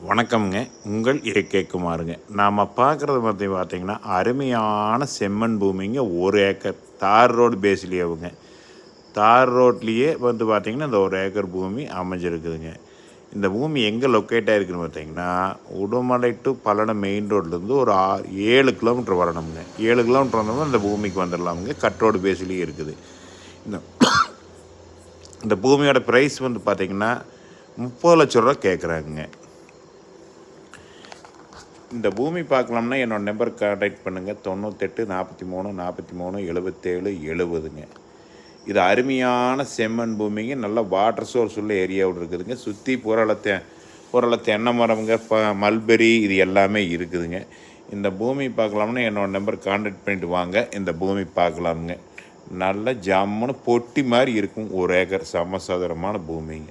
வணக்கம்ங்க. உங்கள் ஏகே குமாருங்க. நாம் பார்க்குறது பார்த்தீங்கன்னா அருமையான செம்மண் பூமிங்க. 1 ஏக்கர் தார் ரோடு பேஸ்லேயேவுங்க. தார் ரோட்லேயே பார்த்திங்கன்னா இந்த 1 ஏக்கர் பூமி அமைஞ்சிருக்குதுங்க. இந்த பூமி எங்கே லொக்கேட் ஆகிருக்குன்னு பார்த்தீங்கன்னா உடுமலை டு பல்லடம் மெயின் ரோட்லேருந்து ஒரு 7 கிலோமீட்டர் வரணுங்க. 7 கிலோமீட்டர் வந்தோம்னா இந்த பூமிக்கு வந்துடலாமுங்க. கட் ரோடு பேஸ்லேயே இருக்குது. இந்த இந்த பூமியோட ப்ரைஸ் பார்த்திங்கன்னா 30 லட்ச ரூபா கேட்குறாங்க. இந்த பூமி பார்க்கலாம்னா என்னோடய நம்பருக்கு கான்டாக்ட் பண்ணுங்கள். 98 43 43 77 70ங்க. இது அருமையான செம்மண் பூமிங்க. நல்ல வாட்டர் சோர்ஸ் உள்ள ஏரியாவில் இருக்குதுங்க. சுற்றி புறள தென்னை மரம்ங்க, மல்பெரி இது எல்லாமே இருக்குதுங்க. இந்த பூமி பார்க்கலாம்னா என்னோடய நம்பருக்கு கான்டாக்ட் பண்ணிட்டு வாங்க. இந்த பூமி பார்க்கலாமுங்க. நல்ல ஜம்முன்னு பொட்டி மாதிரி இருக்கும். 1 ஏக்கர் சமசதுரமான பூமிங்க.